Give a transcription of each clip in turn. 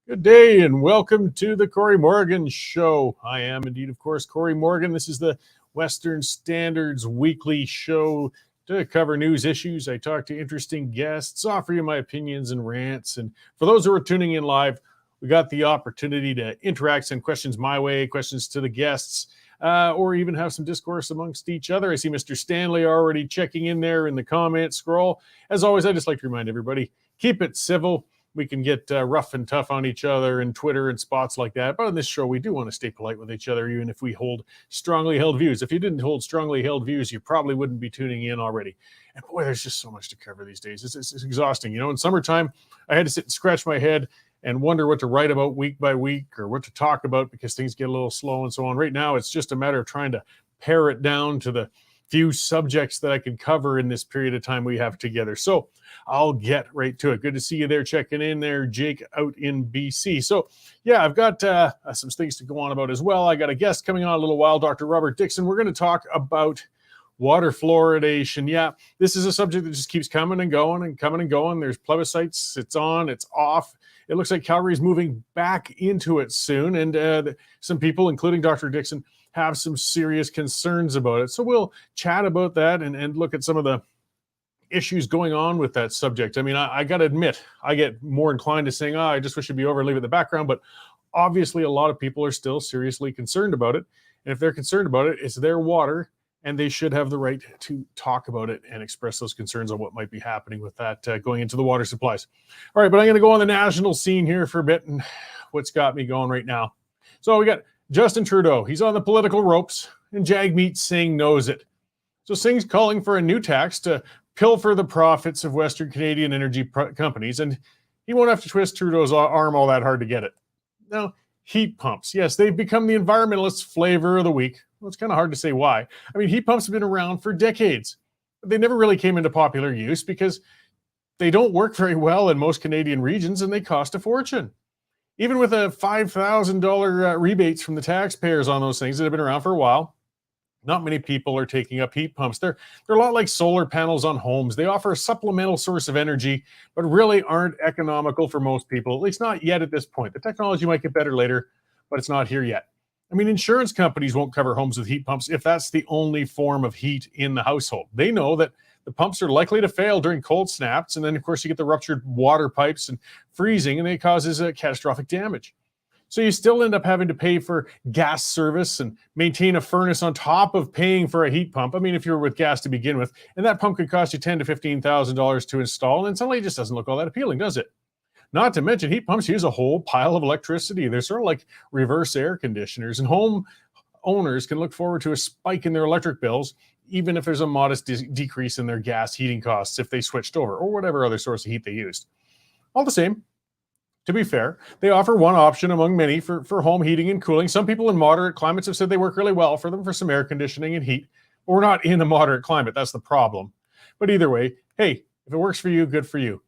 Good day and welcome to the Cory Morgan Show. I am indeed, of course, Cory Morgan. This is the Western Standards weekly show to cover news issues. I talk to interesting guests, offer you my opinions and rants. And for those who are tuning in live, we got the opportunity to interact, send questions my way, questions to the guests, or even have some discourse amongst each other. I see Mr. Stanley already checking in there in the comment scroll. As always, I just like to remind everybody, keep it civil. We can get rough and tough on each other and Twitter and spots like that. But on this show, we do want to stay polite with each other, even if we hold strongly held views. If you didn't hold strongly held views, you probably wouldn't be tuning in already. And boy, there's just so much to cover these days. It's exhausting. You know, in summertime, I had to sit and scratch my head and wonder what to write about week by week or what to talk about because things get a little slow and so on. Right now, it's just a matter of trying to pare it down to the few subjects that I can cover in this period of time we have together. So I'll get right to it. Good to see you there checking in there, Jake, out in BC. So yeah, I've got some things to go on about as well. I got a guest coming on a little while, Dr. Robert Dickson. We're going to talk about water fluoridation. Yeah, this is a subject that just keeps coming and going and coming and going. There's plebiscites, it's on, it's off. It looks like Calgary is moving back into it soon. And some people, including Dr. Dickson, have some serious concerns about it. So we'll chat about that and look at some of the issues going on with that subject. I mean, I got to admit, I get more inclined to saying, I just wish it'd be over and leave it in the background. But obviously, a lot of people are still seriously concerned about it. And if they're concerned about it, it's their water, and they should have the right to talk about it and express those concerns on what might be happening with that going into the water supplies. All right, but I'm going to go on the national scene here for a bit and what's got me going right now. So we got Justin Trudeau. He's on the political ropes, and Jagmeet Singh knows it. So Singh's calling for a new tax to pilfer the profits of Western Canadian energy companies, and he won't have to twist Trudeau's arm all that hard to get it. Now, heat pumps. Yes, they've become the environmentalist flavor of the week. Well, it's kind of hard to say why. I mean, heat pumps have been around for decades. But they never really came into popular use because they don't work very well in most Canadian regions, and they cost a fortune. Even with a $5,000 rebates from the taxpayers on those things that have been around for a while, not many people are taking up heat pumps. They're a lot like solar panels on homes. They offer a supplemental source of energy, but really aren't economical for most people, at least not yet at this point. The technology might get better later, but it's not here yet. I mean, insurance companies won't cover homes with heat pumps if that's the only form of heat in the household. They know that the pumps are likely to fail during cold snaps, and then, of course, you get the ruptured water pipes and freezing, and it causes catastrophic damage. So you still end up having to pay for gas service and maintain a furnace on top of paying for a heat pump. I mean, if you're with gas to begin with, and that pump could cost you $10,000 to $15,000 to install, and suddenly it just doesn't look all that appealing, does it? Not to mention, heat pumps use a whole pile of electricity. They're sort of like reverse air conditioners, and home owners can look forward to a spike in their electric bills, even if there's a modest decrease in their gas heating costs if they switched over, or whatever other source of heat they used. All the same, to be fair, they offer one option among many for home heating and cooling. Some people in moderate climates have said they work really well for them for some air conditioning and heat. But we're not in a moderate climate. That's the problem. But either way, hey, if it works for you, good for you.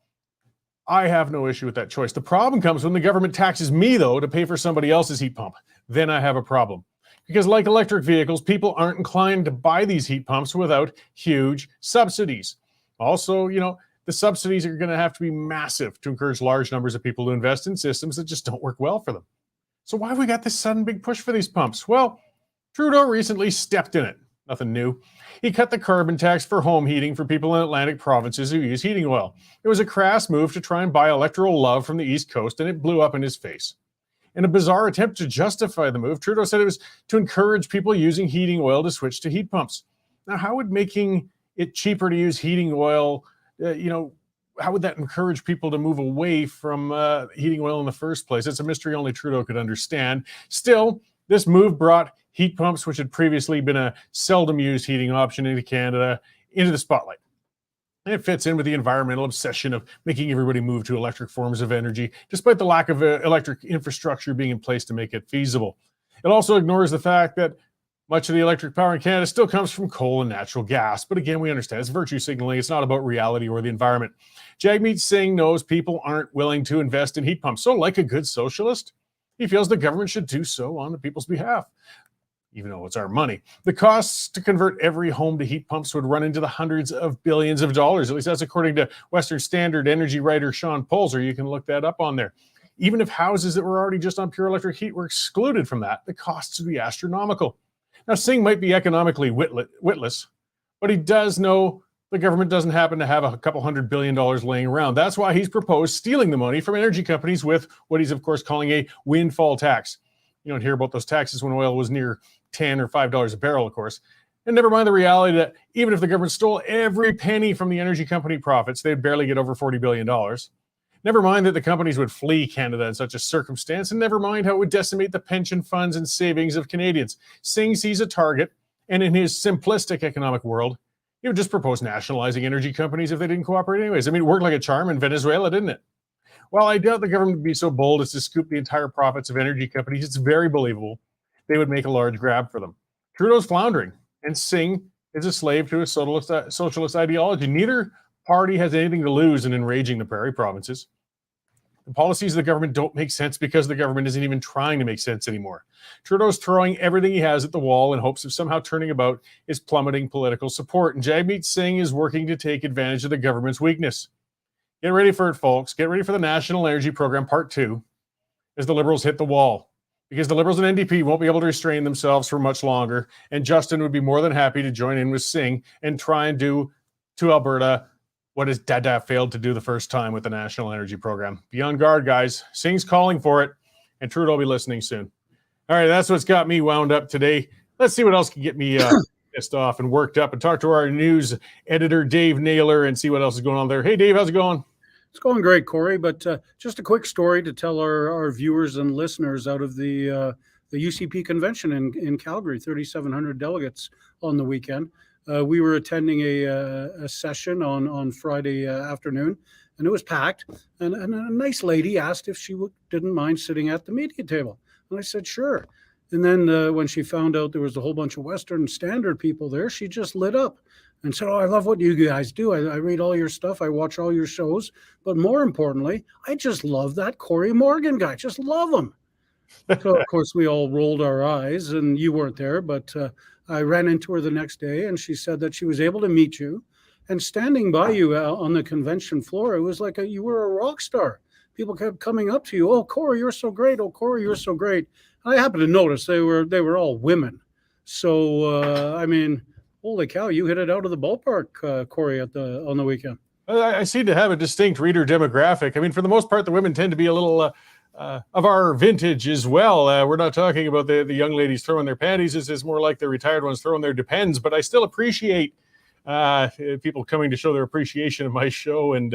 I have no issue with that choice. The problem comes when the government taxes me, though, to pay for somebody else's heat pump. Then I have a problem. Because like electric vehicles, people aren't inclined to buy these heat pumps without huge subsidies. Also, you know, the subsidies are going to have to be massive to encourage large numbers of people to invest in systems that just don't work well for them. So why have we got this sudden big push for these pumps? Well, Trudeau recently stepped in it. Nothing new. He cut the carbon tax for home heating for people in Atlantic provinces who use heating oil. It was a crass move to try and buy electoral love from the East Coast, and it blew up in his face. In a bizarre attempt to justify the move, Trudeau said it was to encourage people using heating oil to switch to heat pumps. Now, how would making it cheaper to use heating oil, how would that encourage people to move away from heating oil in the first place? It's a mystery only Trudeau could understand. Still, this move brought heat pumps, which had previously been a seldom used heating option into Canada, into the spotlight. And it fits in with the environmental obsession of making everybody move to electric forms of energy, despite the lack of electric infrastructure being in place to make it feasible. It also ignores the fact that much of the electric power in Canada still comes from coal and natural gas. But again, we understand it's virtue signaling. It's not about reality or the environment. Jagmeet Singh knows people aren't willing to invest in heat pumps. So like a good socialist, he feels the government should do so on the people's behalf, even though it's our money. The costs to convert every home to heat pumps would run into the hundreds of billions of dollars. At least that's according to Western Standard energy writer Sean Polzer. You can look that up on there. Even if houses that were already just on pure electric heat were excluded from that, the costs would be astronomical. Now, Singh might be economically witless, but he does know the government doesn't happen to have a couple $100 billion laying around. That's why he's proposed stealing the money from energy companies with what he's, of course, calling a windfall tax. You don't hear about those taxes when oil was near $10 or $5 a barrel, of course. And never mind the reality that even if the government stole every penny from the energy company profits, they'd barely get over $40 billion. Never mind that the companies would flee Canada in such a circumstance, and never mind how it would decimate the pension funds and savings of Canadians. Singh sees a target, and in his simplistic economic world, he would just propose nationalizing energy companies if they didn't cooperate anyways. I mean, it worked like a charm in Venezuela, didn't it? While I doubt the government would be so bold as to scoop the entire profits of energy companies, it's very believable they would make a large grab for them. Trudeau's floundering, and Singh is a slave to a socialist ideology. Neither party has anything to lose in enraging the prairie provinces. The policies of the government don't make sense because the government isn't even trying to make sense anymore. Trudeau's throwing everything he has at the wall in hopes of somehow turning about his plummeting political support. And Jagmeet Singh is working to take advantage of the government's weakness. Get ready for it, folks. Get ready for the National Energy Program Part 2 as the Liberals hit the wall. Because the Liberals and NDP won't be able to restrain themselves for much longer. And Justin would be more than happy to join in with Singh and try and do to Alberta what his dada failed to do the first time with the National Energy Program. Be on guard, guys. Singh's calling for it, and Trudeau will be listening soon. All right, that's what's got me wound up today. Let's see what else can get me pissed off and worked up, and talk to our news editor, Dave Naylor, and see what else is going on there. Hey, Dave, how's it going? It's going great, Cory, but just a quick story to tell our viewers and listeners out of the UCP convention in Calgary, 3,700 delegates on the weekend. We were attending a session on Friday afternoon, and it was packed, and a nice lady asked if she didn't mind sitting at the media table. And I said, sure. And then when she found out there was a whole bunch of Western Standard people there, she just lit up and said, oh, I love what you guys do. I read all your stuff. I watch all your shows. But more importantly, I just love that Cory Morgan guy. Just love him. So, of course, we all rolled our eyes, and you weren't there. But I ran into her the next day, and she said that she was able to meet you. And standing by you on the convention floor, it was like you were a rock star. People kept coming up to you. Oh, Cory, you're so great. Oh, Cory, you're so great. I happened to notice they were all women. So, I mean, holy cow, you hit it out of the ballpark, Cory, on the weekend. I seem to have a distinct reader demographic. I mean, for the most part, the women tend to be a little of our vintage as well. We're not talking about the young ladies throwing their panties. This is more like the retired ones throwing their depends. But I still appreciate people coming to show their appreciation of my show and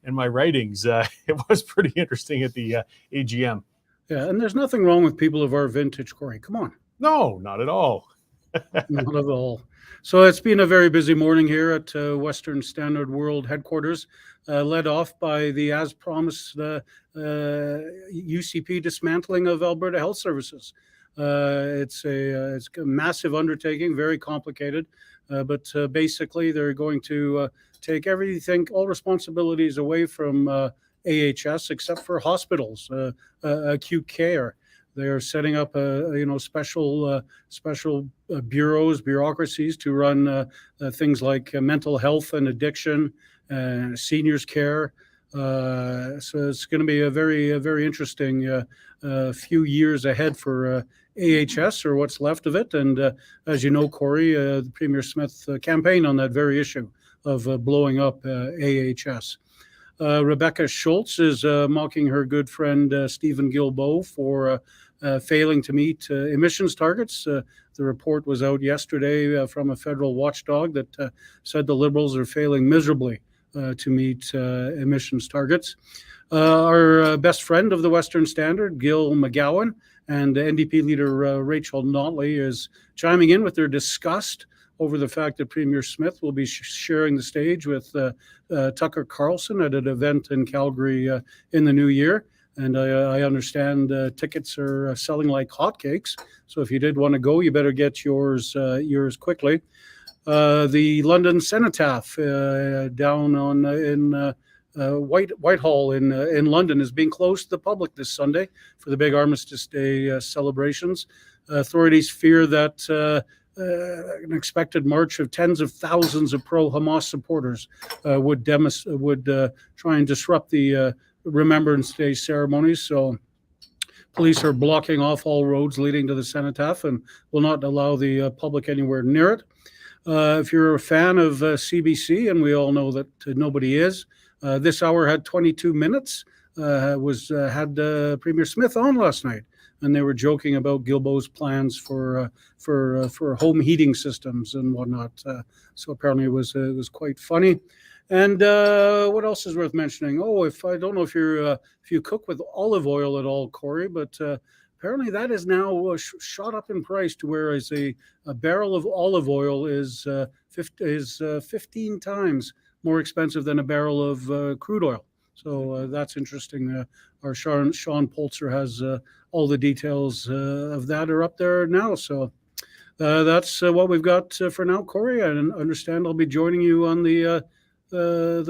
my writings. It was pretty interesting at the AGM. Yeah, and there's nothing wrong with people of our vintage, Cory. Come on. No, not at all. Not at all. So it's been a very busy morning here at Western Standard World headquarters, led off by the, as promised, UCP dismantling of Alberta Health Services. It's a massive undertaking, very complicated, but basically they're going to take everything, all responsibilities away from AHS except for hospitals, acute care. They're setting up special bureaus, bureaucracies to run things like mental health and addiction, seniors care. So it's going to be a very interesting few years ahead for AHS, or what's left of it. And as you know, Cory, the Premier Smith campaigned on that very issue of blowing up AHS. Rebecca Schultz is mocking her good friend Stephen Guilbeault for failing to meet emissions targets. The report was out yesterday from a federal watchdog that said the Liberals are failing miserably to meet emissions targets. Our best friend of the Western Standard, Gil McGowan, and NDP leader Rachel Notley is chiming in with their disgust over the fact that Premier Smith will be sharing the stage with Tucker Carlson at an event in Calgary in the new year. And I understand tickets are selling like hotcakes. So if you did want to go, you better get yours quickly. The London Cenotaph down in Whitehall in London is being closed to the public this Sunday for the big Armistice Day celebrations. Authorities fear that an expected march of tens of thousands of pro-Hamas supporters would try and disrupt the Remembrance Day ceremonies. So police are blocking off all roads leading to the cenotaph and will not allow the public anywhere near it. If you're a fan of CBC, and we all know that nobody is, this hour had 22 minutes. Had Premier Smith on last night, and they were joking about Guilbeault's plans for home heating systems and whatnot. So apparently it was quite funny. And what else is worth mentioning? Oh, I don't know if you cook with olive oil at all, Cory, but apparently that is now shot up in price to whereas a barrel of olive oil is 15 times more expensive than a barrel of crude oil. So that's interesting. Our Sean Polzer has all the details of that are up there now. So that's what we've got for now, Cory. I understand I'll be joining you on the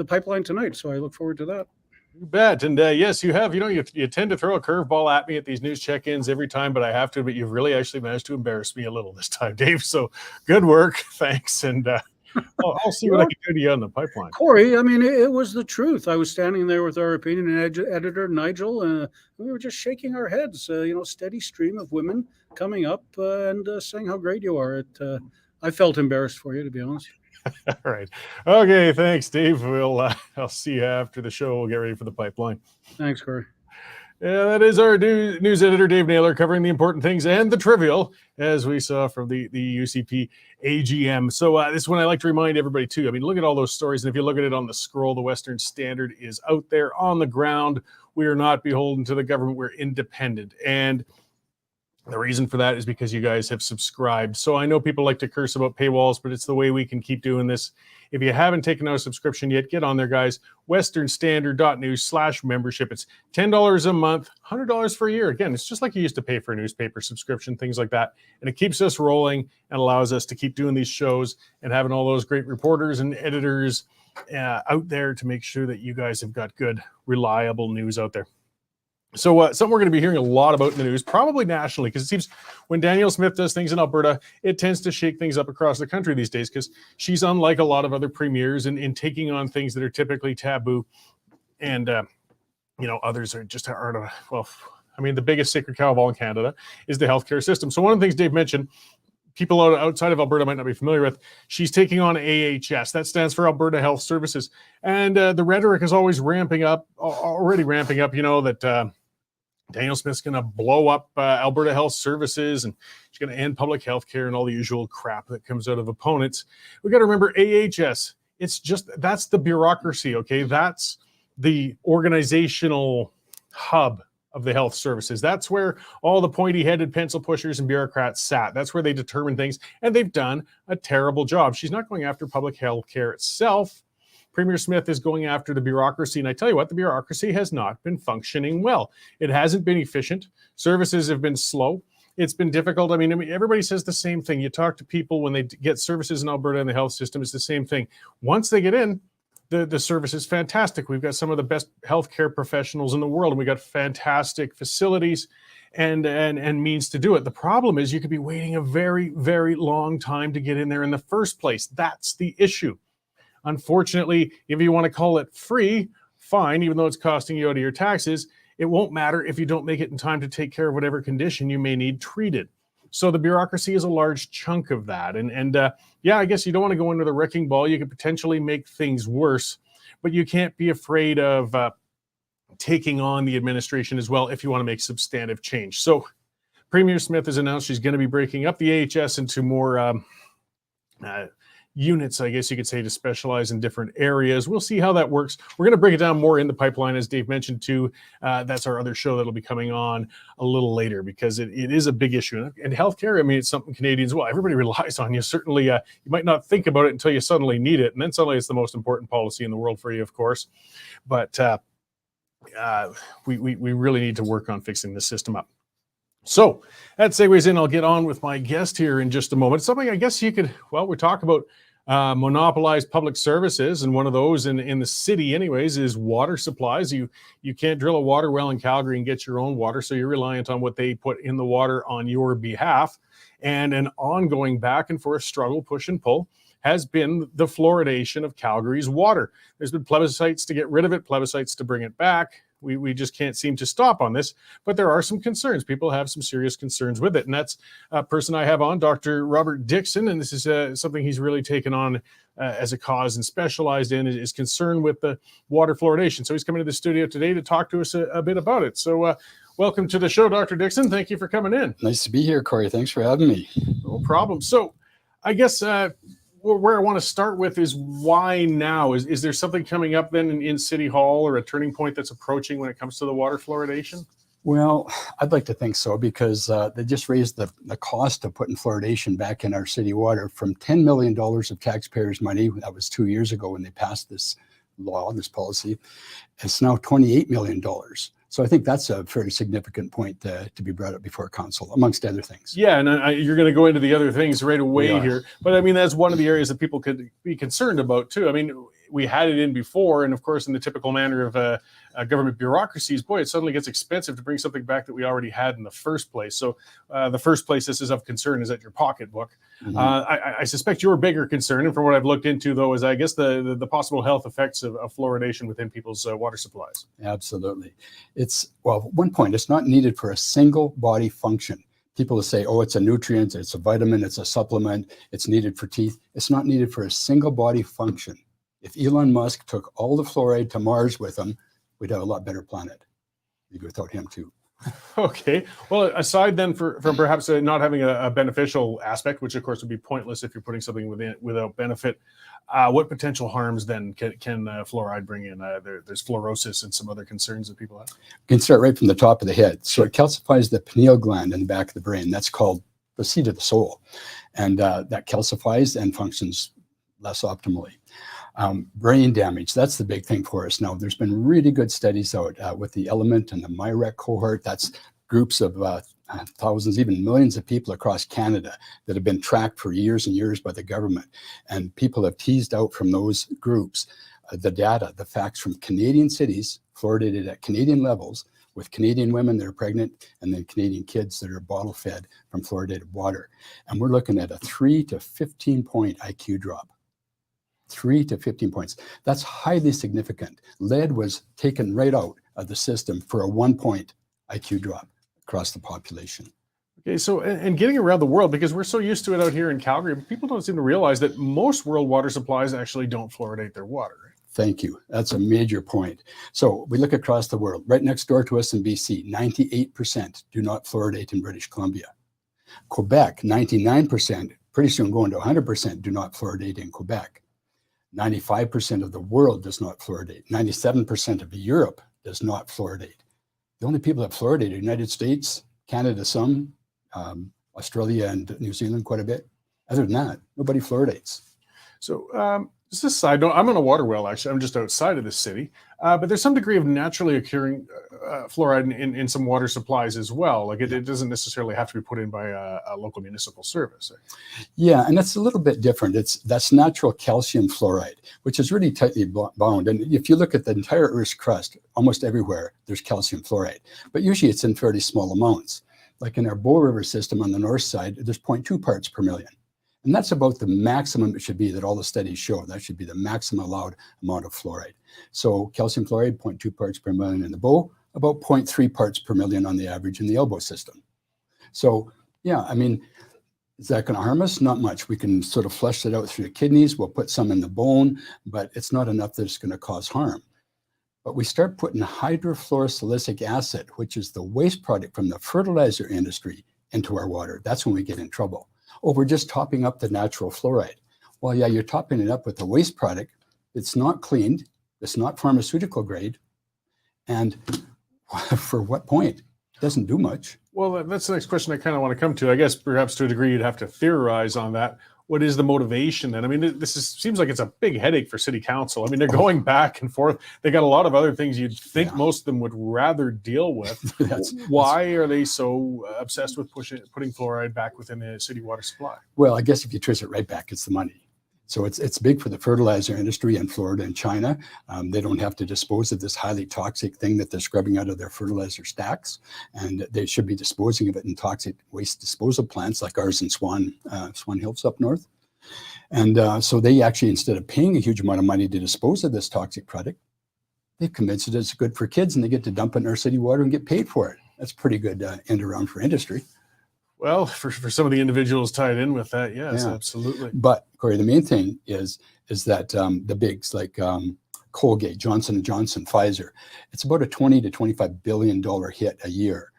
pipeline tonight. So I look forward to that. You bet. And yes, you have. You tend to throw a curveball at me at these news check-ins every time, but I have to. But you've really actually managed to embarrass me a little this time, Dave. So good work. Thanks. And I'll see what I can do to you on the pipeline. Cory, I mean, it was the truth. I was standing there with our opinion editor, Nigel, and we were just shaking our heads. Steady stream of women coming up and saying how great you are. I felt embarrassed for you, to be honest. All right. Okay. Thanks, Dave. I'll see you after the show. We'll get ready for the pipeline. Thanks, Cory. Yeah, that is our news editor, Dave Naylor, covering the important things and the trivial, as we saw from the UCP AGM. So this one I like to remind everybody, too. I mean, look at all those stories. And if you look at it on the scroll, the Western Standard is out there on the ground. We are not beholden to the government. We're independent. And the reason for that is because you guys have subscribed. So I know people like to curse about paywalls, but it's the way we can keep doing this. If you haven't taken out a subscription yet, get on there, guys. westernstandard.news/membership. It's $10 a month, $100 for a year. Again, it's just like you used to pay for a newspaper subscription, things like that. And it keeps us rolling and allows us to keep doing these shows and having all those great reporters and editors out there to make sure that you guys have got good, reliable news out there. So something we're going to be hearing a lot about in the news, probably nationally, because it seems when Danielle Smith does things in Alberta, it tends to shake things up across the country these days, because she's unlike a lot of other premiers in taking on things that are typically taboo. And, others are just aren't. Well, I mean, the biggest sacred cow of all in Canada is the healthcare system. So one of the things Dave mentioned, people outside of Alberta might not be familiar with, she's taking on AHS. That stands for Alberta Health Services. And the rhetoric is always already ramping up, that Danielle Smith's going to blow up Alberta Health Services, and she's going to end public health care and all the usual crap that comes out of opponents. We got to remember AHS. That's the bureaucracy, okay? That's the organizational hub of the health services. That's where all the pointy-headed pencil pushers and bureaucrats sat. That's where they determine things, and they've done a terrible job. She's not going after public health care itself. Premier Smith is going after the bureaucracy, and I tell you what, the bureaucracy has not been functioning well. It hasn't been efficient. Services have been slow. It's been difficult. I mean, everybody says the same thing. You talk to people when they get services in Alberta in the health system, it's the same thing. Once they get in, the service is fantastic. We've got some of the best healthcare professionals in the world, and we got fantastic facilities and means to do it. The problem is you could be waiting a very, very long time to get in there in the first place. That's the issue. Unfortunately, if you want to call it free, fine, even though it's costing you out of your taxes, it won't matter if you don't make it in time to take care of whatever condition you may need treated. So the bureaucracy is a large chunk of that. And I guess you don't want to go into the wrecking ball. You could potentially make things worse, but you can't be afraid of taking on the administration as well if you want to make substantive change. So Premier Smith has announced she's going to be breaking up the AHS into more units, I guess you could say, to specialize in different areas. We'll see how that works. We're going to break it down more in the pipeline, as Dave mentioned too. That's our other show that'll be coming on a little later, because it is a big issue. And healthcare, I mean, it's something Canadians, well, everybody relies on. You certainly, you might not think about it until you suddenly need it. And then suddenly it's the most important policy in the world for you, of course. But we really need to work on fixing the system up. So that segues in. I'll get on with my guest here in just a moment. Something I guess you could, we talk about monopolized public services, and one of those in the city anyways is water supplies. You can't drill a water well in Calgary and get your own water, so you're reliant on what they put in the water on your behalf. And an ongoing back and forth struggle, push and pull, has been the fluoridation of Calgary's water. There's been plebiscites to get rid of it, plebiscites to bring it back. We just can't seem to stop on this, but there are some concerns. People have some serious concerns with it. And that's a person I have on, Dr. Robert Dickson, and this is something he's really taken on as a cause and specialized in is concern with the water fluoridation. So he's coming to the studio today to talk to us a bit about it. So welcome to the show, Dr. Dickson. Thank you for coming in. Nice to be here, Cory. Thanks for having me. No problem. So I guess where I want to start with is why now? Is there something coming up then in City Hall or a turning point that's approaching when it comes to the water fluoridation? Well, I'd like to think so because they just raised the cost of putting fluoridation back in our city water from $10 million of taxpayers' money. That was 2 years ago when they passed this law, this policy. It's now $28 million. So I think that's a very significant point to be brought up before council, amongst other things. Yeah, and you're going to go into the other things right away here. But I mean, that's one of the areas that people could be concerned about too. I mean, we had it in before, and of course, in the typical manner of government bureaucracies, boy, it suddenly gets expensive to bring something back that we already had in the first place. So the first place this is of concern is at your pocketbook. Mm-hmm. I suspect your bigger concern, and from what I've looked into, though, is I guess the possible health effects of fluoridation within people's water supplies. Absolutely. Well, at one point, it's not needed for a single body function. People will say, oh, it's a nutrient, it's a vitamin, it's a supplement, it's needed for teeth. It's not needed for a single body function. If Elon Musk took all the fluoride to Mars with him, we'd have a lot better planet. Maybe without him too. Okay. Well, aside then from perhaps not having a beneficial aspect, which of course would be pointless if you're putting something without benefit, what potential harms then can fluoride bring in? There's fluorosis and some other concerns that people have. You can start right from the top of the head. So it calcifies the pineal gland in the back of the brain. That's called the seat of the soul. And that calcifies and functions less optimally. Brain damage, that's the big thing for us now. There's been really good studies out with the Element and the MIREC cohort. That's groups of thousands, even millions of people across Canada that have been tracked for years and years by the government. And people have teased out from those groups the data, the facts from Canadian cities, fluoridated at Canadian levels, with Canadian women that are pregnant and then Canadian kids that are bottle fed from fluoridated water. And we're looking at a 3 to 15 point IQ drop. 3 to 15 points. That's highly significant. Lead was taken right out of the system for a 1 point IQ drop across the population. Okay, so and getting around the world, because we're so used to it out here in Calgary, people don't seem to realize that most world water supplies actually don't fluoridate their water. Thank you. That's a major point. So we look across the world. Right next door to us in BC, 98% do not fluoridate in British Columbia. Quebec, 99%, pretty soon going to 100% do not fluoridate in Quebec. 95% of the world does not fluoridate. 97% of Europe does not fluoridate. The only people that fluoridate are the United States, Canada some, Australia and New Zealand quite a bit. Other than that, nobody fluoridates. So just a side note, I'm on a water well, actually. I'm just outside of the city. But there's some degree of naturally occurring fluoride in some water supplies as well. Like it doesn't necessarily have to be put in by a local municipal service. Yeah, and that's a little bit different. That's natural calcium fluoride, which is really tightly bound. And if you look at the entire Earth's crust, almost everywhere, there's calcium fluoride. But usually it's in fairly small amounts. Like in our Bow River system on the north side, there's 0.2 parts per million. And that's about the maximum it should be that all the studies show. That should be the maximum allowed amount of fluoride. So calcium fluoride, 0.2 parts per million in the Bow, about 0.3 parts per million on the average in the Elbow system. So yeah, I mean, is that going to harm us? Not much. We can sort of flush it out through the kidneys. We'll put some in the bone, but it's not enough that it's going to cause harm. But we start putting hydrofluorosilicic acid, which is the waste product from the fertilizer industry, into our water. That's when we get in trouble. Oh, we're just topping up the natural fluoride. Well, yeah, you're topping it up with the waste product. It's not cleaned. It's not pharmaceutical grade. And for what point? It doesn't do much. Well, that's the next question I kind of want to come to. I guess perhaps to a degree you'd have to theorize on that. What is the motivation then? I mean, seems like it's a big headache for city council. I mean, they're going back and forth. They got a lot of other things you'd think most of them would rather deal with. Why are they so obsessed with putting fluoride back within the city water supply? Well, I guess if you trace it right back, it's the money. So it's big for the fertilizer industry in Florida and China. They don't have to dispose of this highly toxic thing that they're scrubbing out of their fertilizer stacks, and they should be disposing of it in toxic waste disposal plants like ours in Swan Hills up north. And so they actually, instead of paying a huge amount of money to dispose of this toxic product, they've convinced it it's good for kids, and they get to dump it in our city water and get paid for it. That's pretty good end around for industry. Well, for some of the individuals tied in with that, yes, Yeah. absolutely. But Cory, the main thing is that the bigs like Colgate, Johnson & Johnson, Pfizer, it's about a $20 to $25 billion hit a year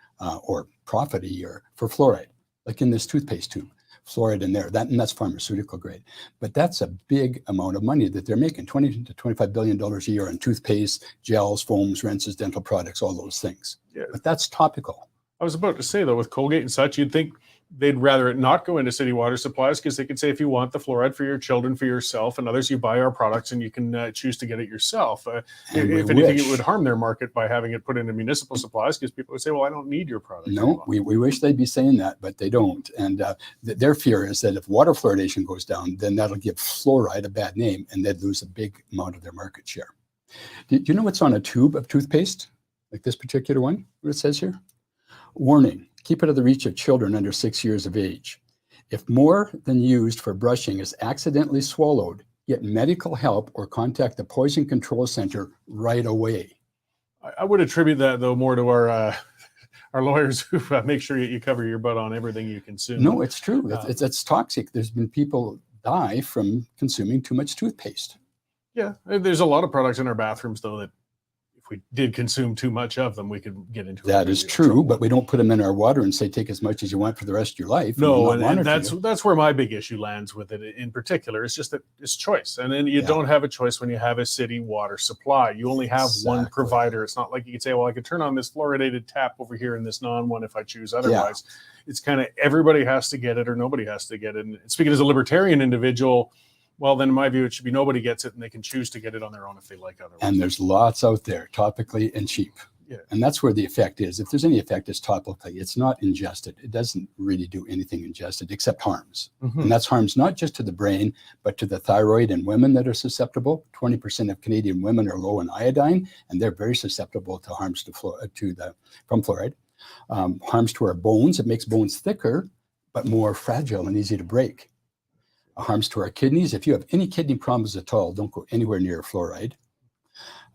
or profit a year for fluoride, like in this toothpaste tube. Fluoride in there, and that's pharmaceutical grade. But that's a big amount of money that they're making, $20 to $25 billion a year on toothpaste, gels, foams, rinses, dental products, all those things. Yeah. But that's topical. I was about to say, though, with Colgate and such, you'd think they'd rather it not go into city water supplies, because they could say, if you want the fluoride for your children, for yourself, and others, you buy our products and you can choose to get it yourself. If anything, it would harm their market by having it put into municipal supplies, because people would say, well, I don't need your product. No, we wish they'd be saying that, but they don't. And their fear is that if water fluoridation goes down, then that'll give fluoride a bad name, and they'd lose a big amount of their market share. Do you know what's on a tube of toothpaste, like this particular one, what it says here? Warning, keep it out of the reach of children under 6 years of age. If more than used for brushing is accidentally swallowed, get medical help or contact the Poison Control Center right away. I would attribute that, though, more to our lawyers who make sure you cover your butt on everything you consume. No, it's true. It's toxic. There's been people die from consuming too much toothpaste. Yeah, there's a lot of products in our bathrooms, though, that if we did consume too much of them, we could get into that is true, but we don't put them in our water and say take as much as you want for the rest of your life. No, and that's where my big issue lands with it in particular. It's just that it's choice, and then you don't have a choice when you have a city water supply. You only have one provider. It's not like you could say, well, I could turn on this fluoridated tap over here and this non-one if I choose otherwise. It's kind of everybody has to get it or nobody has to get it. And speaking as a libertarian individual, well, then in my view, it should be nobody gets it, and they can choose to get it on their own if they like otherwise. And there's lots out there, topically and cheap. Yeah. And that's where the effect is. If there's any effect, it's topically. It's not ingested. It doesn't really do anything ingested except harms. Mm-hmm. And that's harms not just to the brain, but to the thyroid in women that are susceptible. 20% of Canadian women are low in iodine, and they're very susceptible to harms from fluoride. Harms to our bones. It makes bones thicker, but more fragile and easy to break. Harms to our kidneys. If you have any kidney problems at all, don't go anywhere near fluoride.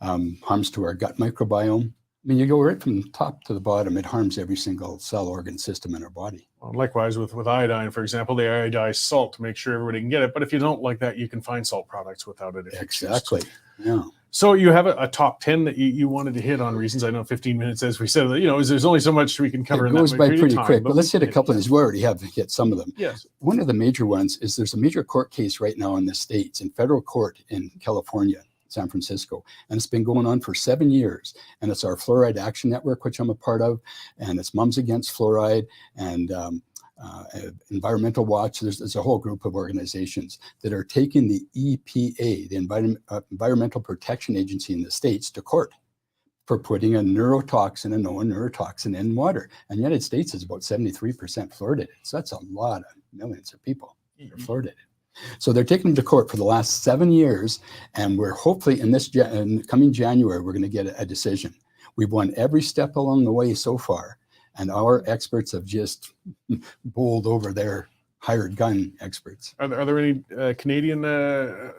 Harms to our gut microbiome. I mean, you go right from the top to the bottom. It harms every single cell, organ, system in our body. Well, likewise with iodine, for example, they iodize salt to make sure everybody can get it. But if you don't like that, you can find salt products without it. Exactly. Yeah. So you have a top 10 that you wanted to hit on reasons. I know 15 minutes, as we said, there's only so much we can cover. It goes by pretty quick, but let's hit a couple of these. We already have hit some of them. Yes. One of the major ones is there's a major court case right now in the States, in federal court in California, San Francisco, and it's been going on for 7 years. And it's our Fluoride Action Network, which I'm a part of, and it's Moms Against Fluoride and Environmental Watch. There's a whole group of organizations that are taking the EPA, the Environmental Protection Agency in the States, to court for putting a known neurotoxin in water. And the United States is about 73% fluoridated. So that's a lot of millions of people that are fluoridated. So they're taking them to court for the last 7 years, and we're hopefully in coming January, we're going to get a decision. We've won every step along the way so far. And our experts have just bowled over their hired gun experts. Are there any Canadian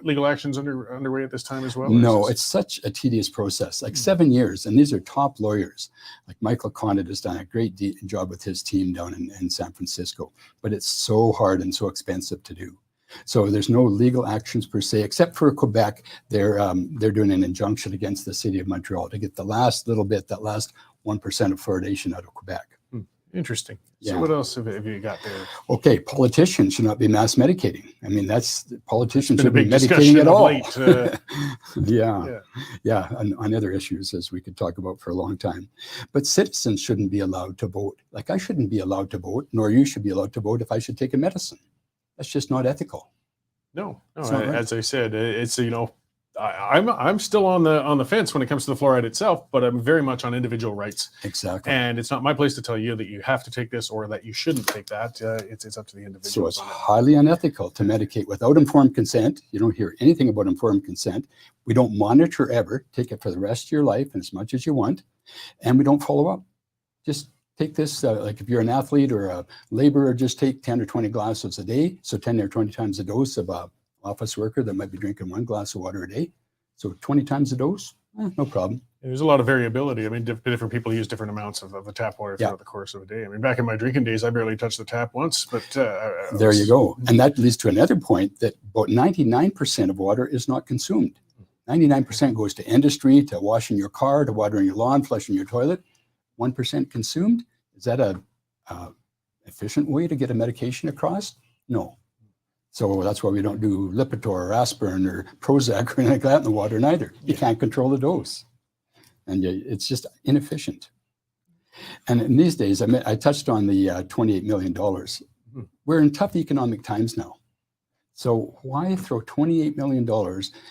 legal actions underway at this time as well? No, it's such a tedious process, like 7 years. And these are top lawyers. Like Michael Condit has done a great job with his team down in San Francisco. But it's so hard and so expensive to do. So there's no legal actions per se, except for Quebec. They're doing an injunction against the city of Montreal to get the last little bit, that last 1% of fluoridation out of Quebec. Interesting. Yeah. So what else have you got there? Okay, politicians should not be mass medicating. I mean, politicians shouldn't be medicating at all. Yeah, on other issues, as we could talk about for a long time. But citizens shouldn't be allowed to vote. Like I shouldn't be allowed to vote, nor you should be allowed to vote if I should take a medicine. That's just not ethical. No. Not right. As I said, it's I'm still on the fence when it comes to the fluoride itself, but I'm very much on individual rights. Exactly. And it's not my place to tell you that you have to take this or that you shouldn't take that. It's up to the individual. So it's highly unethical to medicate without informed consent. You don't hear anything about informed consent. We don't monitor ever. Take it for the rest of your life and as much as you want, and we don't follow up. Just take this, like if you're an athlete or a laborer, just take 10 or 20 glasses a day. So 10 or 20 times a dose of a office worker that might be drinking 1 glass of water a day. So 20 times a dose, No problem. There's a lot of variability. I mean, different people use different amounts of the tap water throughout the course of a day. I mean, back in my drinking days, I barely touched the tap once, but there you go. And that leads to another point, that about 99% of water is not consumed. 99% goes to industry, to washing your car, to watering your lawn, flushing your toilet. 1% consumed. Is that a efficient way to get a medication across? No. So that's why we don't do Lipitor or aspirin or Prozac or anything like that in the water neither. You can't control the dose. And it's just inefficient. And in these days, I touched on the $28 million. We're in tough economic times now. So why throw $28 million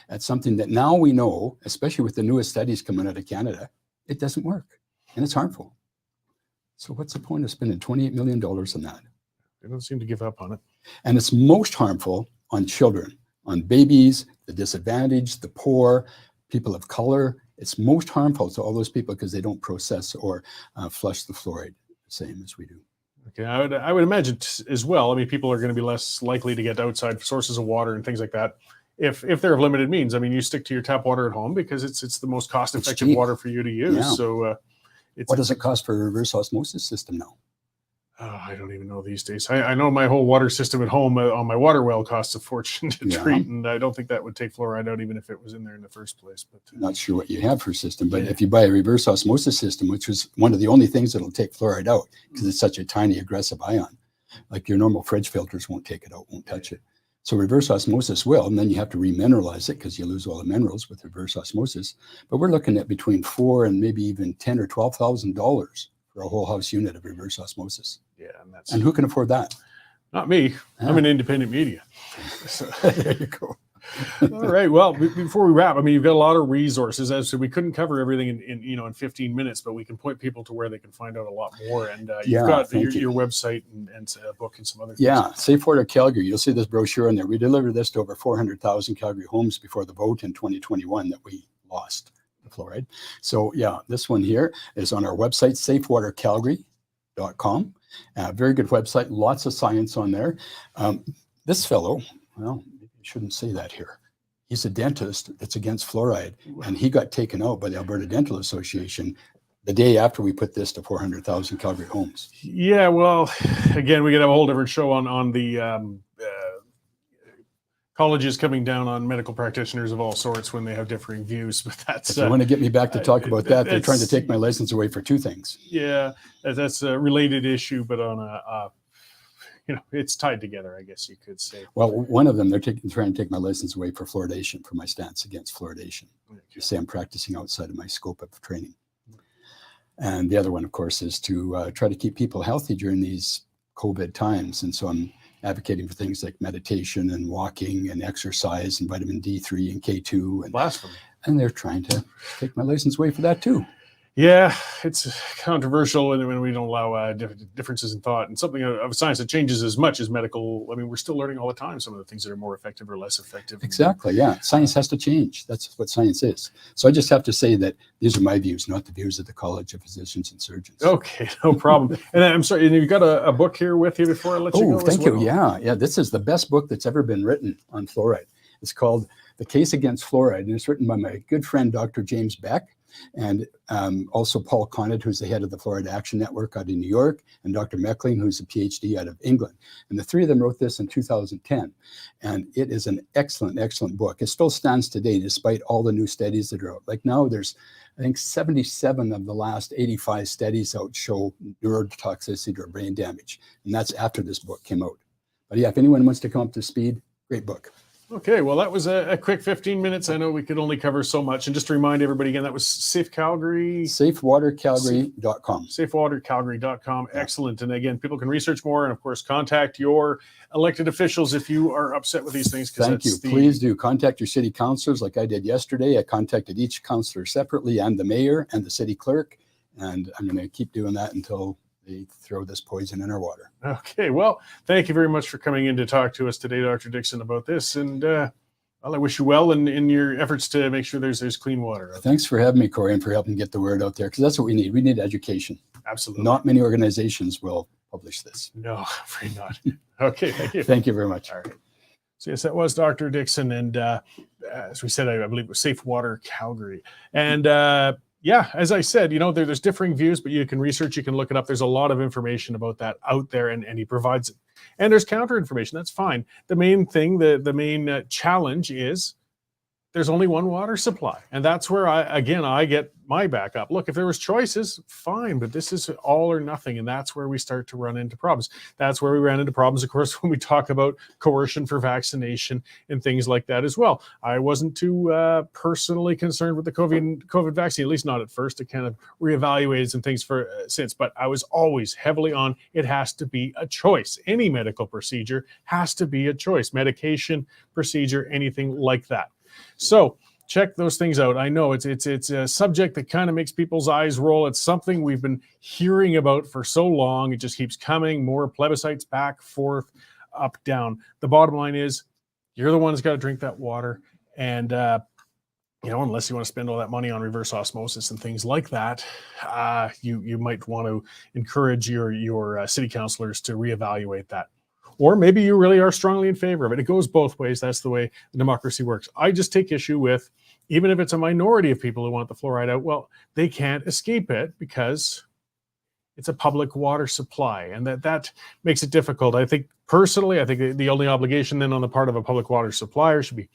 at something that now we know, especially with the newest studies coming out of Canada, it doesn't work and it's harmful. So what's the point of spending $28 million on that? They don't seem to give up on it. And it's most harmful on children, on babies, the disadvantaged, the poor, people of color. It's most harmful to all those people because they don't process or flush the fluoride the same as we do. Okay, I would imagine as well. I mean, people are going to be less likely to get outside sources of water and things like that if they're of limited means. I mean, you stick to your tap water at home because it's the most cost-effective water for you to use. Yeah. So, what does it cost for a reverse osmosis system now? I don't even know these days. I know my whole water system at home on my water well costs a fortune to treat, and I don't think that would take fluoride out even if it was in there in the first place. But not sure what you have for a system, but if you buy a reverse osmosis system, which is one of the only things that'll take fluoride out because it's such a tiny aggressive ion, like your normal fridge filters won't take it out, won't touch it. So reverse osmosis will, and then you have to remineralize it because you lose all the minerals with reverse osmosis. But we're looking at between $4,000 and maybe even $10,000 or $12,000 for a whole house unit of reverse osmosis. Yeah, and who can afford that? Not me. I'm an independent media. So. There you go. All right. Well, before we wrap, I mean, you've got a lot of resources. As we couldn't cover everything in 15 minutes, but we can point people to where they can find out a lot more. And you've got your website and a book and some other things. Yeah, Safe Water Calgary. You'll see this brochure in there. We delivered this to over 400,000 Calgary homes before the vote in 2021 that we lost the fluoride. So yeah, this one here is on our website, safewatercalgary.com. Very good website, lots of science on there. This fellow, well, I shouldn't say that here. He's a dentist that's against fluoride, and he got taken out by the Alberta Dental Association the day after we put this to 400,000 Calgary homes. Yeah, well, again, we could have a whole different show on the colleges coming down on medical practitioners of all sorts when they have differing views, but that's... If you want to get me back to talk about that, they're trying to take my license away for two things. Yeah, that's a related issue, but on a it's tied together, I guess you could say. Well, one of them, they're trying to take my license away for fluoridation, for my stance against fluoridation. You say I'm practicing outside of my scope of training. And the other one, of course, is to try to keep people healthy during these COVID times. And so I'm advocating for things like meditation and walking and exercise and vitamin D3 and K2. And blasphemy. And they're trying to take my license away for that too. Yeah, it's controversial when we don't allow differences in thought and something of science that changes as much as medical. I mean, we're still learning all the time some of the things that are more effective or less effective. Exactly, yeah. Science has to change. That's what science is. So I just have to say that these are my views, not the views of the College of Physicians and Surgeons. Okay, no problem. And I'm sorry, and you've got a book here with you before I let you go. Oh, thank you. Yeah, this is the best book that's ever been written on fluoride. It's called The Case Against Fluoride, and it's written by my good friend, Dr. James Beck, and also Paul Conant, who's the head of the Fluoride Action Network out in New York, and Dr. Meckling, who's a PhD out of England. And the three of them wrote this in 2010. And it is an excellent, excellent book. It still stands today, despite all the new studies that are out. Like now there's, I think, 77 of the last 85 studies out show neurotoxicity or brain damage. And that's after this book came out. But yeah, if anyone wants to come up to speed, great book. Okay, well, that was a quick 15 minutes. I know we could only cover so much. And just to remind everybody again, that was Safe Calgary. Safewatercalgary.com. Safewatercalgary.com. Excellent. And again, people can research more and, of course, contact your elected officials if you are upset with these things. Thank you. Please do. Contact your city councilors like I did yesterday. I contacted each councilor separately and the mayor and the city clerk. And I'm going to keep doing that until they throw this poison in our water. Okay, well, thank you very much for coming in to talk to us today, Dr. Dickson, about this. And well, I wish you well in your efforts to make sure there's clean water. Thanks for having me, Cory, and for helping get the word out there, because that's what we need. We need education. Absolutely. Not many organizations will publish this. No, afraid not. Okay, thank you. Thank you very much. All right. So yes, that was Dr. Dickson, and as we said, I believe it was Safe Water Calgary. And yeah, as I said, there's differing views, but you can research, you can look it up. There's a lot of information about that out there, and he provides it. And there's counter information. That's fine. The main thing, the main challenge is there's only one water supply. And that's where I get my back up. Look, if there was choices, fine, but this is all or nothing. And that's where we start to run into problems. That's where we ran into problems, of course, when we talk about coercion for vaccination and things like that as well. I wasn't too personally concerned with the COVID vaccine, at least not at first. It kind of reevaluated some things for since, but I was always heavily on, it has to be a choice. Any medical procedure has to be a choice. Medication, procedure, anything like that. So check those things out. I know it's a subject that kind of makes people's eyes roll. It's something we've been hearing about for so long. It just keeps coming, more plebiscites, back, forth, up, down. The bottom line is you're the one who's got to drink that water. And, unless you want to spend all that money on reverse osmosis and things like that, you might want to encourage your city councilors to reevaluate that. Or maybe you really are strongly in favor of it. It goes both ways. That's the way democracy works. I just take issue with, even if it's a minority of people who want the fluoride out, well, they can't escape it because it's a public water supply. And that makes it difficult. I think the only obligation then on the part of a public water supplier should be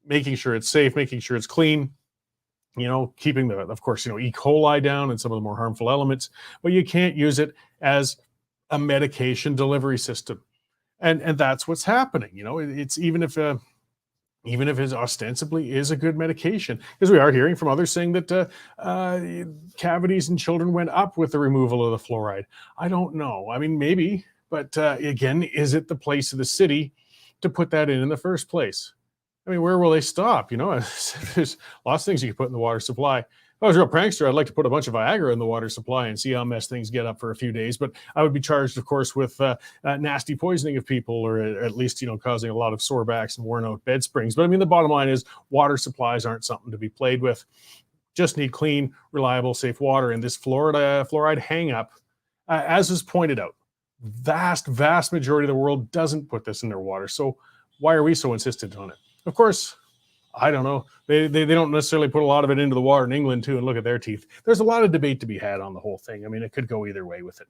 making sure it's safe, making sure it's clean, keeping of course, E. coli down and some of the more harmful elements, but you can't use it as a medication delivery system. And that's what's happening. It's even if it ostensibly is a good medication, because we are hearing from others saying that cavities in children went up with the removal of the fluoride. I don't know. I mean, maybe, but again, is it the place of the city to put that in the first place? I mean, where will they stop? There's lots of things you can put in the water supply. If I was a real prankster, I'd like to put a bunch of Viagra in the water supply and see how messed things get up for a few days. But I would be charged, of course, with nasty poisoning of people, or at least, causing a lot of sore backs and worn out bed springs. But I mean, the bottom line is water supplies aren't something to be played with. Just need clean, reliable, safe water. And this fluoride hang up, as is pointed out, vast majority of the world doesn't put this in their water. So why are we so insistent on it? Of course, I don't know. They don't necessarily put a lot of it into the water in England too, and look at their teeth. There's a lot of debate to be had on the whole thing. I mean, it could go either way with it.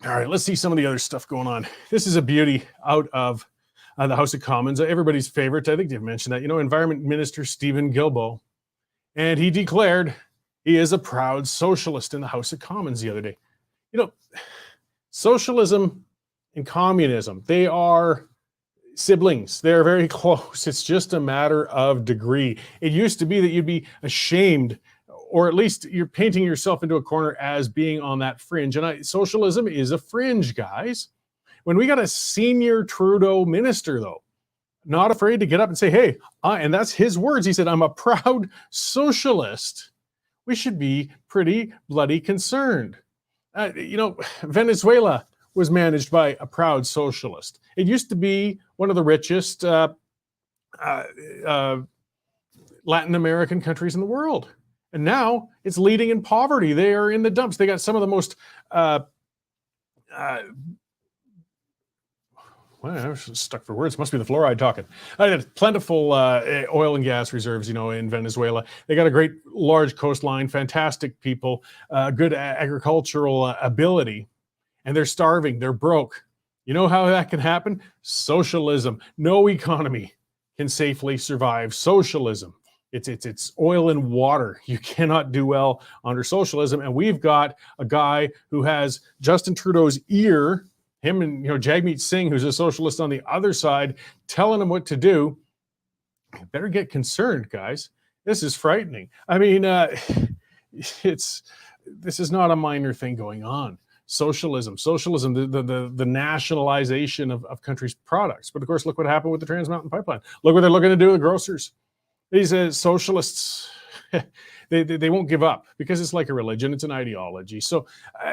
All right, let's see some of the other stuff going on. This is a beauty out of the House of Commons. Everybody's favorite. I think they've mentioned that. Environment Minister Stephen Guilbeault, and he declared he is a proud socialist in the House of Commons the other day. Socialism and communism, they are siblings. They're very close. It's just a matter of degree. It used to be that you'd be ashamed, or at least you're painting yourself into a corner as being on that fringe. And socialism is a fringe, guys. When we got a senior Trudeau minister, though, not afraid to get up and say, hey, and that's his words. He said, I'm a proud socialist. We should be pretty bloody concerned. Venezuela was managed by a proud socialist. It used to be one of the richest Latin American countries in the world. And now it's leading in poverty. They are in the dumps. They got some of the most, well, I was stuck for words. Must be the fluoride talking. Plentiful oil and gas reserves, in Venezuela. They got a great large coastline, fantastic people, good agricultural ability. And they're starving. They're broke. You know how that can happen? Socialism. No economy can safely survive socialism. It's oil and water. You cannot do well under socialism. And we've got a guy who has Justin Trudeau's ear, him and Jagmeet Singh, who's a socialist on the other side, telling him what to do. You better get concerned, guys. This is frightening. I mean, this is not a minor thing going on. Socialism, the nationalization of countries' products. But of course, look what happened with the Trans Mountain Pipeline. Look what they're looking to do with grocers. These socialists, they won't give up because it's like a religion. It's an ideology. So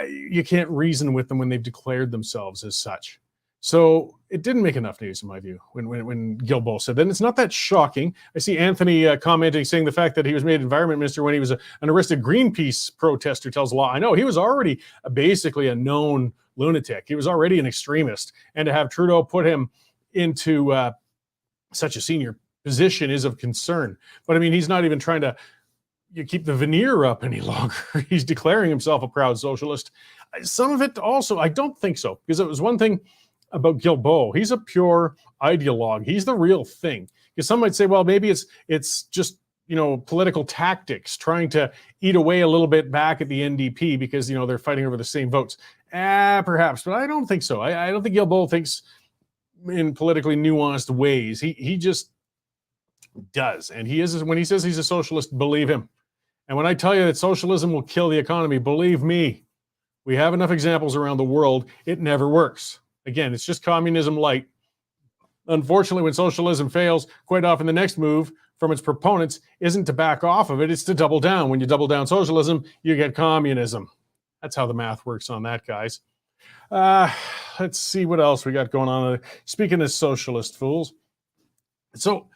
you can't reason with them when they've declared themselves as such. So it didn't make enough news, in my view, when Guilbeault said that. And it's not that shocking. I see Anthony commenting, saying the fact that he was made environment minister when he was an arrested Greenpeace protester tells a lot. I know he was already basically a known lunatic. He was already an extremist. And to have Trudeau put him into such a senior position is of concern. But I mean, he's not even trying to keep the veneer up any longer. He's declaring himself a proud socialist. Some of it also, I don't think so, because it was one thing about Guilbeault. He's a pure ideologue. He's the real thing. Because some might say, well, maybe it's just, political tactics, trying to eat away a little bit back at the NDP because, they're fighting over the same votes. Perhaps, but I don't think so. I don't think Guilbeault thinks in politically nuanced ways. He just does. And he is, when he says he's a socialist, believe him. And when I tell you that socialism will kill the economy, believe me, we have enough examples around the world. It never works. Again, it's just communism light. Unfortunately, when socialism fails, quite often the next move from its proponents isn't to back off of it, it's to double down. When you double down socialism, you get communism. That's how the math works on that, guys. Let's see what else we got going on. Speaking of socialist fools. So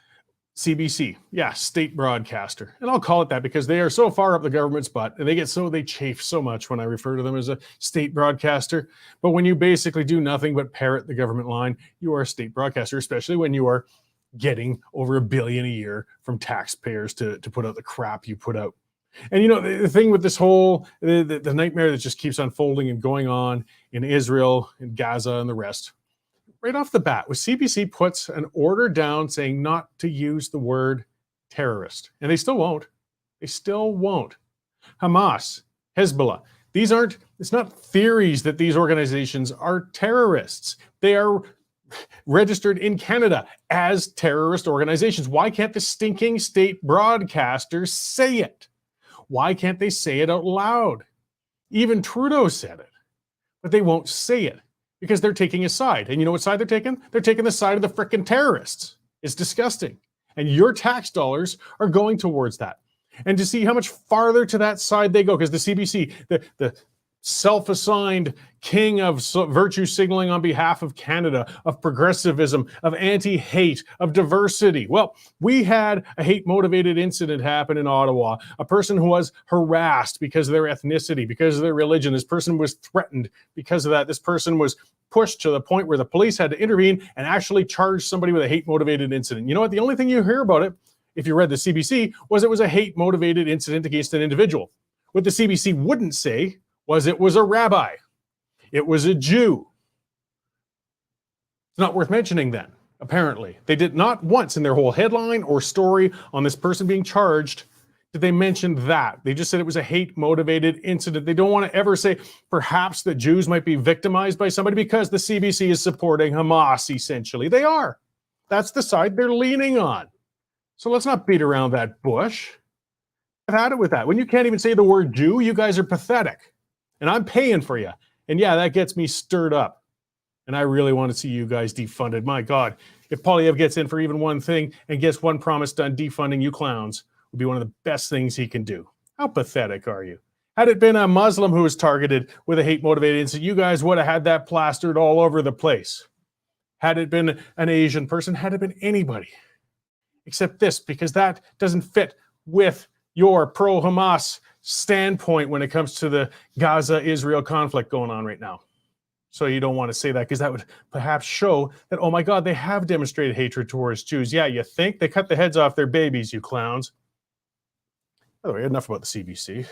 CBC, yeah, state broadcaster. And I'll call it that because they are so far up the government's butt and they chafe so much when I refer to them as a state broadcaster. But when you basically do nothing but parrot the government line, you are a state broadcaster, especially when you are getting over $1 billion a year from taxpayers to put out the crap you put out. And the thing with this whole, the nightmare that just keeps unfolding and going on in Israel and Gaza and the rest, right off the bat, with CBC puts an order down saying not to use the word terrorist. And they still won't. They still won't. Hamas, Hezbollah, it's not theories that these organizations are terrorists. They are registered in Canada as terrorist organizations. Why can't the stinking state broadcasters say it? Why can't they say it out loud? Even Trudeau said it, but they won't say it because they're taking a side. And you know what side they're taking? They're taking the side of the frickin' terrorists. It's disgusting. And your tax dollars are going towards that. And to see how much farther to that side they go, because the CBC, the self-assigned king of virtue signaling on behalf of Canada, of progressivism, of anti-hate, of diversity. Well, we had a hate-motivated incident happen in Ottawa. A person who was harassed because of their ethnicity, because of their religion. This person was threatened because of that. This person was pushed to the point where the police had to intervene and actually charge somebody with a hate-motivated incident. You know what? The only thing you hear about it, if you read the CBC, was it was a hate-motivated incident against an individual. What the CBC wouldn't say was it was a rabbi. It was a Jew. It's not worth mentioning then, apparently. They did not once in their whole headline or story on this person being charged did they mention that. They just said it was a hate-motivated incident. They don't want to ever say perhaps that Jews might be victimized by somebody because the CBC is supporting Hamas, essentially. They are. That's the side they're leaning on. So let's not beat around that bush. I've had it with that. When you can't even say the word Jew, you guys are pathetic. And I'm paying for you. And yeah, that gets me stirred up. And I really want to see you guys defunded. My God, if Poilievre gets in for even one thing and gets one promise done, defunding you clowns would be one of the best things he can do. How pathetic are you? Had it been a Muslim who was targeted with a hate-motivated incident, you guys would have had that plastered all over the place. Had it been an Asian person, had it been anybody. Except this, because that doesn't fit with your pro-Hamas standpoint when it comes to the Gaza-Israel conflict going on right now. So you don't want to say that because that would perhaps show that, oh my God, they have demonstrated hatred towards Jews. Yeah, you think? They cut the heads off their babies, you clowns. By the way, enough about the CBC.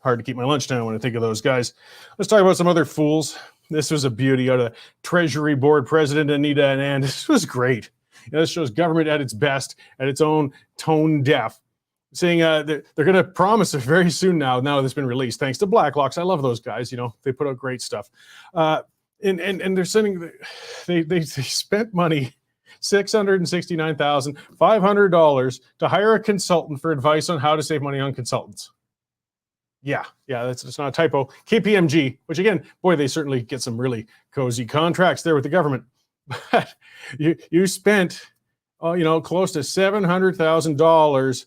Hard to keep my lunch down when I think of those guys. Let's talk about some other fools. This was a beauty out of Treasury Board President Anita Anand. This was great. This shows government at its best, at its own tone deaf. Saying they're going to promise it very soon now that it's been released, thanks to Blacklocks. I love those guys. They put out great stuff. And they're sending, they spent money, $669,500 to hire a consultant for advice on how to save money on consultants. Yeah, that's not a typo. KPMG, which again, boy, they certainly get some really cozy contracts there with the government. But you spent, close to $700,000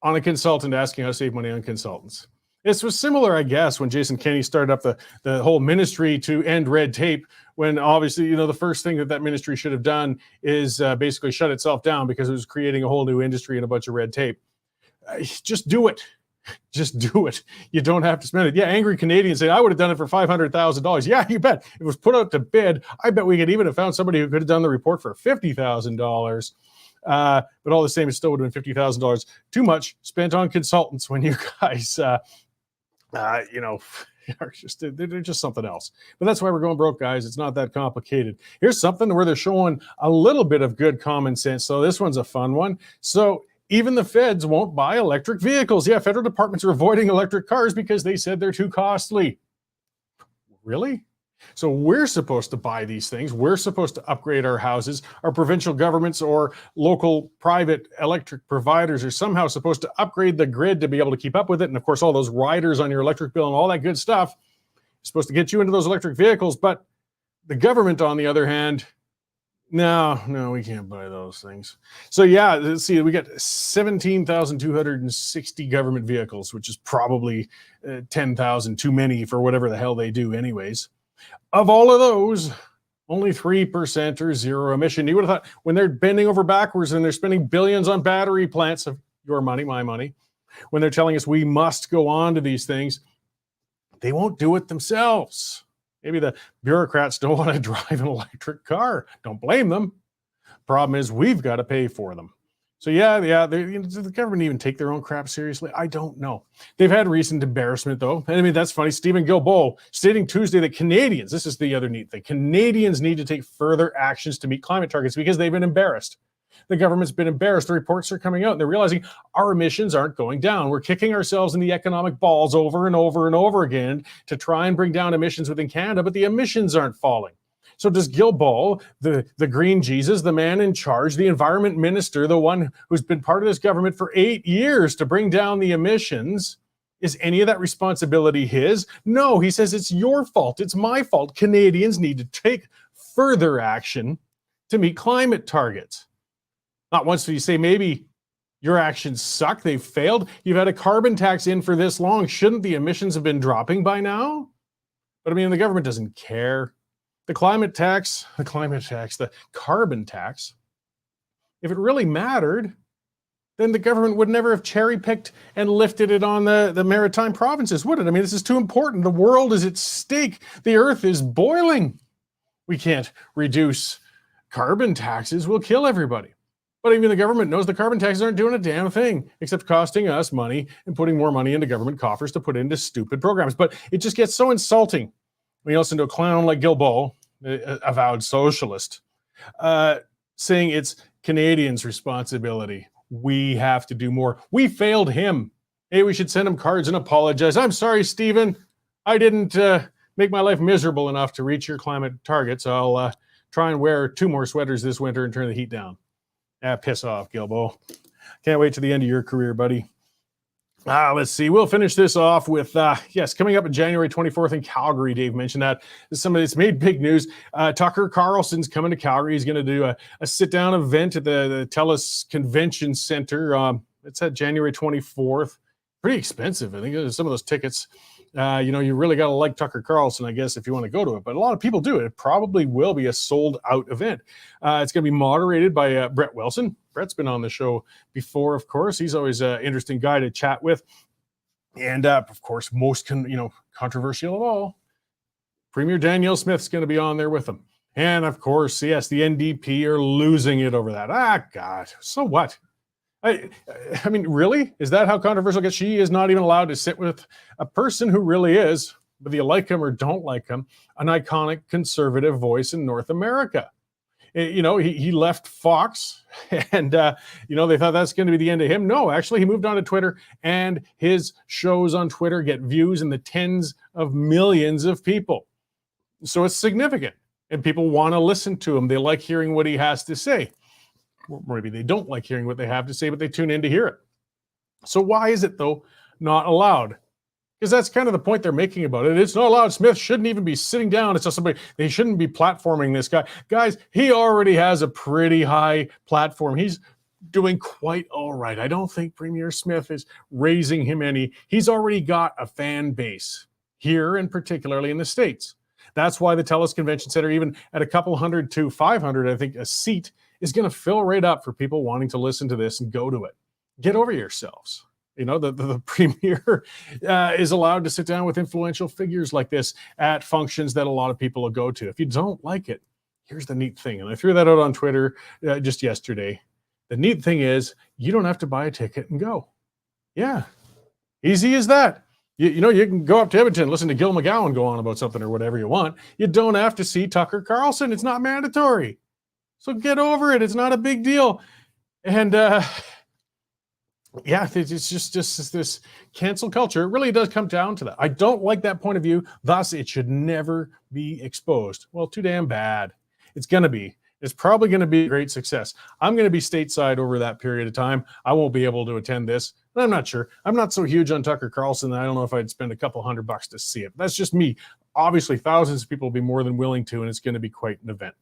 on a consultant asking how to save money on consultants. This was similar, I guess, when Jason Kenney started up the whole ministry to end red tape, when obviously, the first thing that ministry should have done is basically shut itself down because it was creating a whole new industry and a bunch of red tape. Just do it. Just do it. You don't have to spend it. Yeah, angry Canadians say, I would have done it for $500,000. Yeah, you bet. If it was put out to bid, I bet we could even have found somebody who could have done the report for $50,000. But all the same, it still would have been $50,000 too much spent on consultants when you guys, are just, they're just something else. But that's why we're going broke, guys. It's not that complicated. Here's something where they're showing a little bit of good common sense. So this one's a fun one. So even the feds won't buy electric vehicles. Yeah, federal departments are avoiding electric cars because they said they're too costly. Really? So we're supposed to buy these things. We're supposed to upgrade our houses. Our provincial governments or local private electric providers are somehow supposed to upgrade the grid to be able to keep up with it. And of course, all those riders on your electric bill and all that good stuff is supposed to get you into those electric vehicles. But the government, on the other hand, no, we can't buy those things. So yeah, let's see, we got 17,260 government vehicles, which is probably 10,000 too many for whatever the hell they do anyways. Of all of those, only 3% are zero emission. You would have thought when they're bending over backwards and they're spending billions on battery plants of your money, my money, when they're telling us we must go on to these things, they won't do it themselves. Maybe the bureaucrats don't want to drive an electric car. Don't blame them. Problem is, we've got to pay for them. So yeah, does the government even take their own crap seriously? I don't know. They've had recent embarrassment, though. I mean, that's funny. Stephen Guilbeault stating Tuesday that Canadians, this is the other neat thing, Canadians need to take further actions to meet climate targets because they've been embarrassed. The government's been embarrassed. The reports are coming out and they're realizing our emissions aren't going down. We're kicking ourselves in the economic balls over and over and over again to try and bring down emissions within Canada, but the emissions aren't falling. So does Guilbeault, the green Jesus, the man in charge, the environment minister, the one who's been part of this government for 8 years to bring down the emissions, is any of that responsibility his? No, he says it's your fault. It's my fault. Canadians need to take further action to meet climate targets. Not once do you say maybe your actions suck, they've failed. You've had a carbon tax in for this long. Shouldn't the emissions have been dropping by now? But I mean, the government doesn't care. The carbon tax, if it really mattered, then the government would never have cherry-picked and lifted it on the maritime provinces, would it? I mean, this is too important. The world is at stake. The earth is boiling. We can't reduce carbon taxes. We'll kill everybody. But even the government knows the carbon taxes aren't doing a damn thing except costing us money and putting more money into government coffers to put into stupid programs. But it just gets so insulting when you listen to a clown like Guilbeault, avowed socialist, saying it's Canadians' responsibility. We have to do more. We failed him. Hey, we should send him cards and apologize. I'm sorry, Stephen. I didn't make my life miserable enough to reach your climate targets. I'll try and wear 2 more sweaters this winter and turn the heat down. Piss off, Guilbeault. Can't wait to the end of your career, buddy. Let's see. We'll finish this off with, coming up on January 24th in Calgary. Dave mentioned that. It's made big news. Tucker Carlson's coming to Calgary. He's going to do a sit-down event at the TELUS Convention Center. It's at January 24th. Pretty expensive. I think some of those tickets, you really got to like Tucker Carlson, I guess, if you want to go to it. But a lot of people do. It probably will be a sold-out event. It's going to be moderated by Brett Wilson. Brett's been on the show before, of course. He's always an interesting guy to chat with. And, of course, most controversial of all, Premier Danielle Smith's going to be on there with him. And, of course, yes, the NDP are losing it over that. God, so what? I mean, really? Is that how controversial it gets? She is not even allowed to sit with a person who really is, whether you like him or don't like him, an iconic conservative voice in North America. He left Fox and, they thought that's going to be the end of him. No, actually, he moved on to Twitter, and his shows on Twitter get views in the tens of millions of people. So it's significant, and people want to listen to him. They like hearing what he has to say. Or maybe they don't like hearing what they have to say, but they tune in to hear it. So why is it, though, not allowed? Because that's kind of the point they're making about it. It's not allowed. Smith shouldn't even be sitting down. It's just somebody, they shouldn't be platforming this guy. Guys, he already has a pretty high platform. He's doing quite all right. I don't think Premier Smith is raising him any. He's already got a fan base here, and particularly in the States. That's why the TELUS Convention Center, even at a couple hundred to 500, I think, a seat, is going to fill right up for people wanting to listen to this and go to it. Get over yourselves. You know, the premier is allowed to sit down with influential figures like this at functions that a lot of people will go to. If you don't like it, here's the neat thing. And I threw that out on Twitter just yesterday. The neat thing is you don't have to buy a ticket and go. Yeah, easy as that. You know, you can go up to Edmonton, listen to Gil McGowan go on about something or whatever you want. You don't have to see Tucker Carlson. It's not mandatory. So get over it. It's not a big deal. And yeah, it's just this cancel culture. It really does come down to that. I don't like that point of view. Thus, it should never be exposed. Well, too damn bad. It's going to be. It's probably going to be a great success. I'm going to be stateside over that period of time. I won't be able to attend this. I'm not sure. I'm not so huge on Tucker Carlson that I don't know if I'd spend a couple $100 to see it. That's just me. Obviously, thousands of people will be more than willing to, and it's going to be quite an event.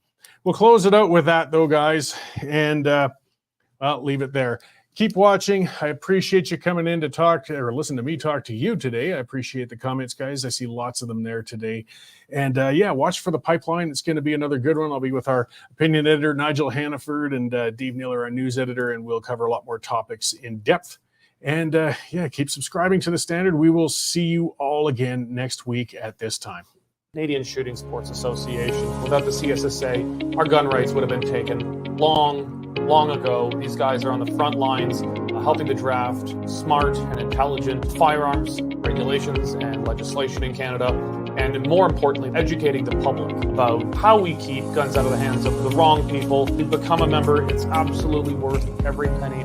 We'll close it out with that, though, guys, and I'll leave it there. Keep watching. I appreciate you coming in to talk to, or listen to me talk to you today. I appreciate the comments, guys. I see lots of them there today. And yeah, watch for the pipeline. It's going to be another good one. I'll be with our opinion editor, Nigel Hannaford, and Dave Naylor, our news editor, and we'll cover a lot more topics in depth. And yeah, keep subscribing to The Standard. We will see you all again next week at this time. Canadian Shooting Sports Association. Without the CSSA, our gun rights would have been taken long ago. These guys are on the front lines helping to draft smart and intelligent firearms regulations and legislation in Canada, and more importantly, educating the public about how we keep guns out of the hands of the wrong people. You've become a member. It's absolutely worth every penny.